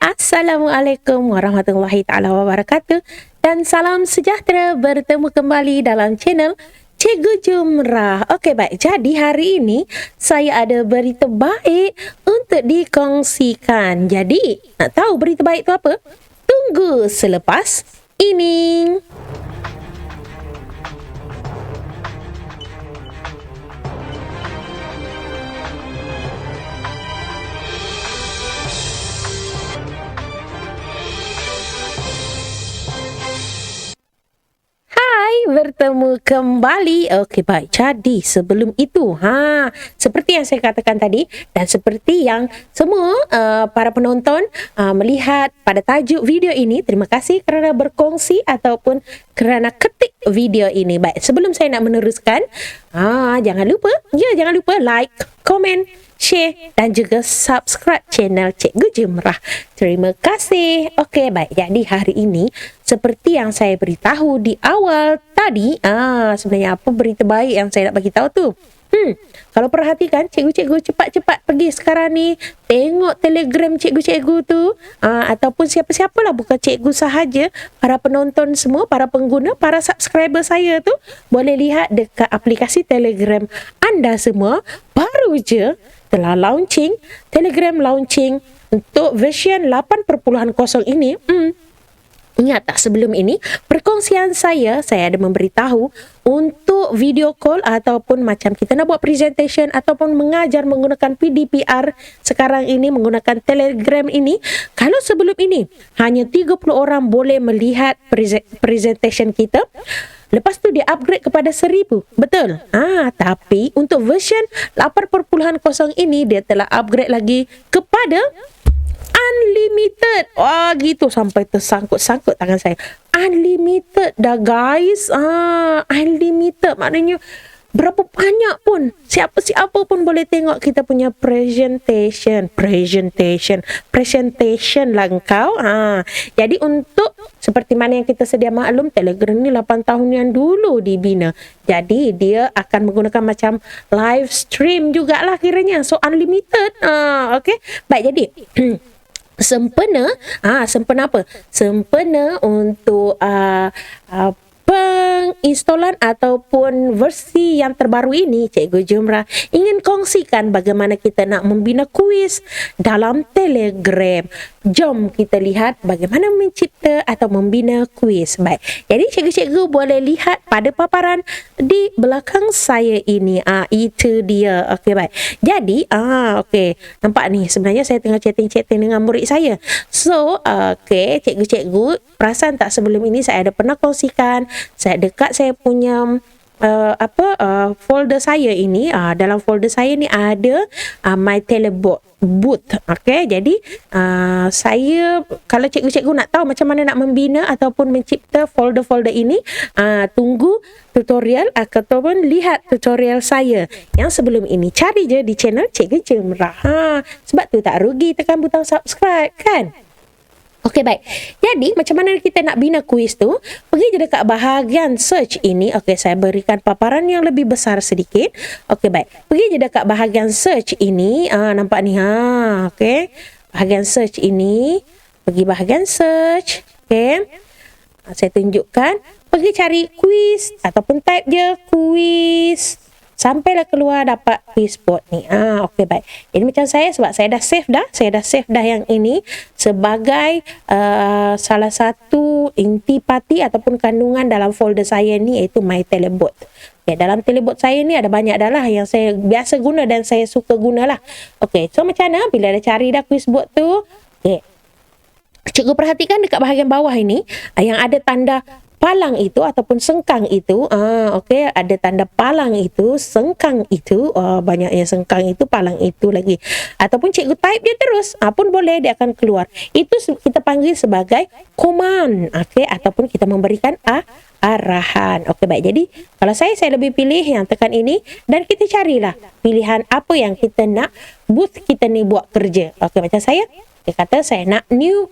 Assalamualaikum warahmatullahi taala wabarakatuh dan salam sejahtera, bertemu kembali dalam channel Cikgu Jumrah. Okey, baik. Jadi hari ini saya ada berita baik untuk dikongsikan. Jadi, nak tahu berita baik tu apa? Tunggu selepas ini. Bertemu kembali. Okey, baik. Jadi sebelum itu, seperti yang saya katakan tadi dan seperti yang semua para penonton melihat pada tajuk video ini, terima kasih kerana berkongsi ataupun kerana ketik video ini. Baik, sebelum saya nak meneruskan, jangan lupa like, komen, share dan juga subscribe channel Cikgu Jumrah. Terima kasih. Okey, baik. Jadi hari ini seperti yang saya beritahu di awal tadi, sebenarnya apa berita baik yang saya nak bagi tahu tu? Kalau perhatikan, cikgu-cikgu cepat-cepat pergi sekarang ni tengok Telegram cikgu-cikgu tu, ataupun siapa-siapalah, bukan cikgu sahaja, para penonton semua, para pengguna, para subscriber saya tu boleh lihat dekat aplikasi Telegram anda semua baru je telah launching, Telegram launching untuk version 8.0 ini. Ingat tak sebelum ini perkongsian saya ada memberitahu untuk video call ataupun macam kita nak buat presentation ataupun mengajar menggunakan PDPR sekarang ini menggunakan Telegram ini. Kalau sebelum ini hanya 30 orang boleh melihat presentation kita, lepas tu dia upgrade kepada 1000. Betul? Tapi untuk version 8.0 ini dia telah upgrade lagi kepada unlimited. Gitu sampai tersangkut-sangkut tangan saya. Unlimited dah guys. Unlimited maknanya berapa banyak pun, siapa-siapa pun boleh tengok kita punya presentation lah engkau. Jadi untuk seperti mana yang kita sedia maklum, Telegram ni 8 tahun yang dulu dibina. Jadi dia akan menggunakan macam live stream jugalah kiranya. So unlimited. Okay. Baik, jadi sempena apa? Sempena untuk penginstalan ataupun versi yang terbaru ini, Cikgu Jumrah ingin kongsikan bagaimana kita nak membina kuis dalam Telegram. Jom kita lihat bagaimana mencipta atau membina kuis. Baik, jadi cikgu-cikgu boleh lihat pada paparan di belakang saya ini. Itu dia. Okey, baik. Jadi, okey. Nampak ni, sebenarnya saya tengah chatting-chatting dengan murid saya. So, okey, cikgu-cikgu perasan tak sebelum ini saya ada pernah kongsikan, saya dekat saya punya folder saya ini, dalam folder saya ni ada My Telebot Booth. Okey, jadi saya, kalau cikgu-cikgu nak tahu macam mana nak membina ataupun mencipta folder-folder ini, tunggu tutorial ataupun lihat tutorial saya yang sebelum ini. Cari je di channel Cikgu Jumrah. Sebab tu tak rugi tekan butang subscribe kan. Okey, baik. Jadi, macam mana kita nak bina kuis tu? Pergi je dekat bahagian search ini. Okey, saya berikan paparan yang lebih besar sedikit. Okey, baik. Pergi je dekat bahagian search ini. Nampak ni? Okey. Bahagian search ini. Pergi bahagian search. Okey. Saya tunjukkan. Pergi cari kuis ataupun type je kuis. Sampailah keluar dapat quizboard ni. Okey, baik. Ini macam saya, sebab saya dah save dah. Saya dah save dah yang ini sebagai salah satu intipati ataupun kandungan dalam folder saya ni, iaitu My Telebot. Okay, dalam Telebot saya ni ada banyak dah lah yang saya biasa guna dan saya suka gunalah. Okey, so macam mana bila dah cari dah quizboard tu? Okey. Cikgu perhatikan dekat bahagian bawah ini yang ada tanda palang itu ataupun sengkang itu. Okey, ada tanda palang itu, sengkang itu. Banyaknya sengkang itu, palang itu lagi. Ataupun cikgu type dia terus, pun boleh, dia akan keluar. Itu kita panggil sebagai command. Okey, ataupun kita memberikan arahan. Okey, baik. Jadi kalau saya lebih pilih yang tekan ini dan kita carilah pilihan apa yang kita nak booth kita ni buat kerja. Okey, macam saya, dia kata saya nak new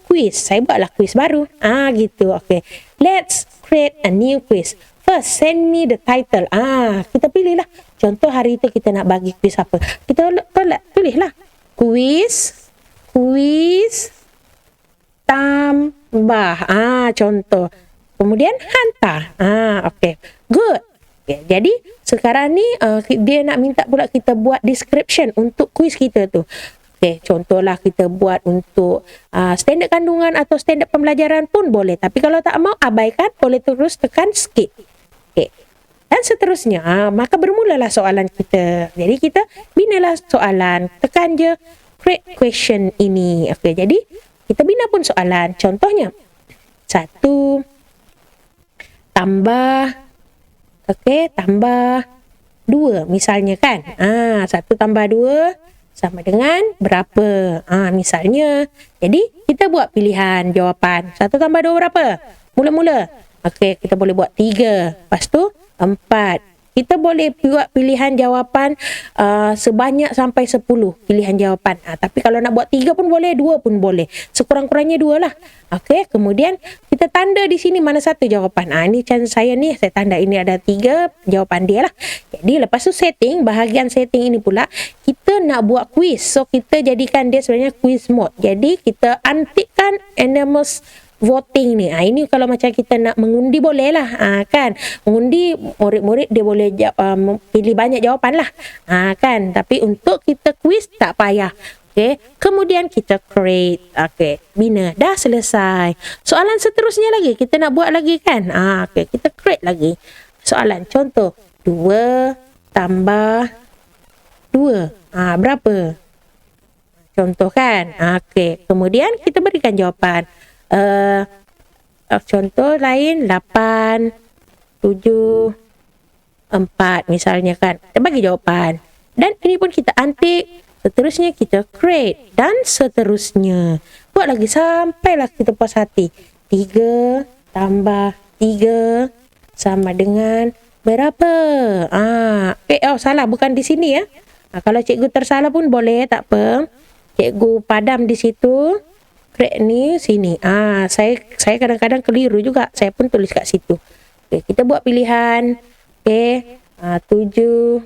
quiz. Saya buatlah quiz baru. Gitu. Okay. Let's create a new quiz. First, send me the title. Kita pilihlah. Contoh hari itu kita nak bagi quiz apa. Kita tulislah. Quiz Quiz tambah. Contoh. Kemudian hantar. Okay. Good. Okay. Jadi sekarang ni dia nak minta pula kita buat description untuk quiz kita tu. Okay, contohlah kita buat untuk standard kandungan atau standard pembelajaran pun boleh. Tapi kalau tak mau, abaikan, boleh terus tekan skip. Okay. Dan seterusnya, maka bermulalah soalan kita. Jadi kita binalah soalan. Tekan je create question ini. Okay, jadi kita bina pun soalan. Contohnya, 1 tambah, tambah 2 misalnya kan. 1 tambah 2 sama dengan berapa? Misalnya, jadi kita buat pilihan jawapan. 1 tambah 2 berapa? Mula-mula. Okey, kita boleh buat 3. Lepas tu, 4. Kita boleh buat pilihan jawapan sebanyak sampai 10 pilihan jawapan. Tapi kalau nak buat 3 pun boleh, 2 pun boleh. Sekurang-kurangnya 2 lah. Okey, kemudian kita tanda di sini mana satu jawapan. Ini macam saya ni, saya tanda ini ada 3 jawapan dia lah. Jadi lepas tu setting, bahagian setting ini pula, kita nak buat quiz. So kita jadikan dia sebenarnya quiz mode. Jadi kita antikkan anonymous voting ni. Ini kalau macam kita nak mengundi boleh lah. Kan? Mengundi murid-murid dia boleh pilih banyak jawapan lah. Kan? Tapi untuk kita quiz tak payah. Okay. Kemudian kita create. Okay. Bina. Dah selesai. Soalan seterusnya lagi. Kita nak buat lagi kan? Okay. Kita create lagi. Soalan. Contoh. 2 tambah 2. Berapa? Contoh kan? Okay. Kemudian kita berikan jawapan. Contoh lain 8, 7, 4 misalnya kan. Kita bagi jawapan. Dan ini pun kita antik. Seterusnya kita create. Dan seterusnya. Buat lagi sampailah kita puas hati. 3 tambah 3 sama dengan berapa? Salah. Bukan di sini ya. Kalau cikgu tersalah pun boleh. Tak apa. Cikgu padam di situ. Create ni sini. Saya kadang-kadang keliru juga. Saya pun tulis kat situ. Okay, kita buat pilihan. Okay. 7,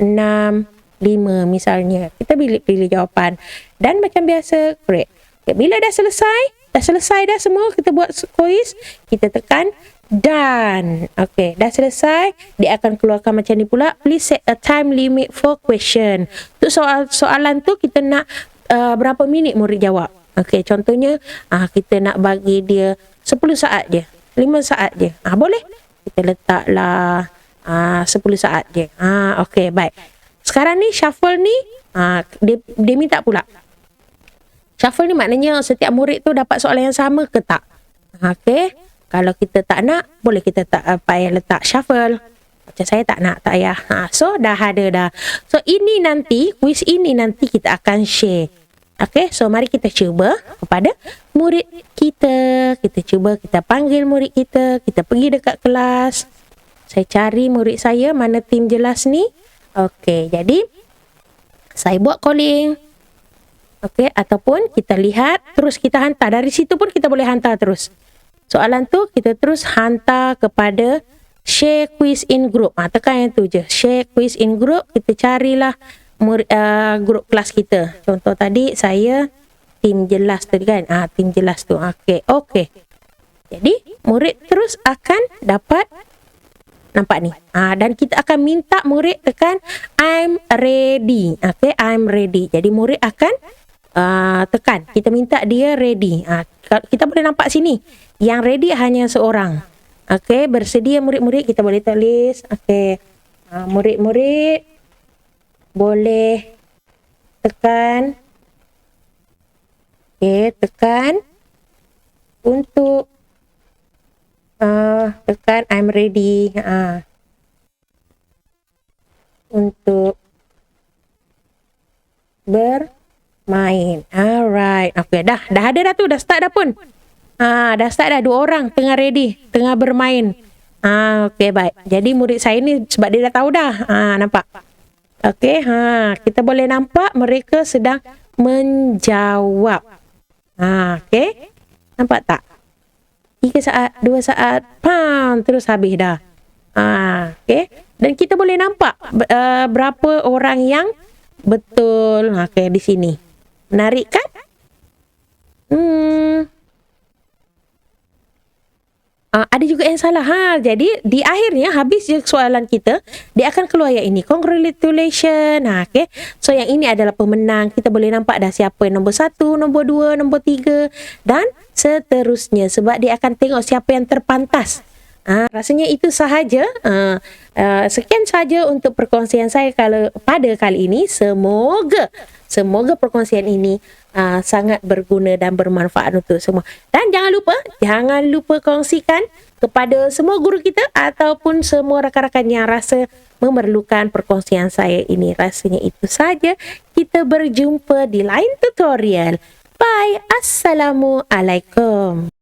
6, 5 misalnya. Kita pilih jawapan. Dan macam biasa, create. Okay, bila dah selesai dah semua, kita buat quiz. Kita tekan done. Okay, dah selesai. Dia akan keluarkan macam ni pula. Please set a time limit for question. Untuk soalan tu kita nak berapa minit murid jawab. Okey, contohnya kita nak bagi dia 10 saat je, 5 saat je. Boleh. Kita letaklah 10 saat je. Okey, baik. Sekarang ni shuffle ni dia minta pula. Shuffle ni maknanya setiap murid tu dapat soalan yang sama ke tak? Okey. Kalau kita tak nak, boleh kita tak payah letak shuffle. Macam saya tak nak, tak payah. So dah ada dah. So ini nanti, quiz ini nanti kita akan share. Okay, so mari kita cuba kepada murid kita. Kita cuba, kita panggil murid kita. Kita pergi dekat kelas. Saya cari murid saya, mana tim jelas ni. Okay, jadi saya buat calling. Okay, ataupun kita lihat, terus kita hantar. Dari situ pun kita boleh hantar terus. Soalan tu kita terus hantar kepada share quiz in group. Tekan yang tu je. Share quiz in group. Kita carilah grup kelas kita. Contoh tadi saya tim jelas tadi kan. Tim jelas tu. Okey. Jadi murid terus akan dapat nampak ni. Dan kita akan minta murid tekan I'm ready. Okay, I'm ready. Jadi murid akan tekan. Kita minta dia ready. Kita boleh nampak sini. Yang ready hanya seorang. Okay, bersedia murid-murid, kita boleh tulis. Okay, murid-murid boleh tekan. Okay, tekan untuk tekan I'm ready. Untuk bermain. Alright. Okay, dah ada dah tu, dah start dah pun. Dah start dah, 2 orang tengah ready, tengah bermain. Okay, baik. Jadi murid saya ni sebab dia dah tahu dah. Nampak? Okay, kita boleh nampak mereka sedang menjawab. Okay. Nampak tak? 3 saat, 2 saat, terus habis dah. Okay. Dan kita boleh nampak berapa orang yang betul. Okay, di sini. Menarik kan? Hmm, ada juga yang salah. Jadi di akhirnya habis je soalan kita, dia akan keluar yang ini. Congratulations. Okay. So yang ini adalah pemenang. Kita boleh nampak dah siapa yang nombor 1, nombor 2, nombor 3 dan seterusnya. Sebab dia akan tengok siapa yang terpantas. Rasanya itu sahaja. Sekian saja untuk perkongsian saya pada kali ini. Semoga perkongsian ini sangat berguna dan bermanfaat untuk semua. Dan jangan lupa kongsikan kepada semua guru kita ataupun semua rakan-rakan yang rasa memerlukan perkongsian saya ini. Rasanya itu saja. Kita berjumpa di lain tutorial. Bye. Assalamualaikum.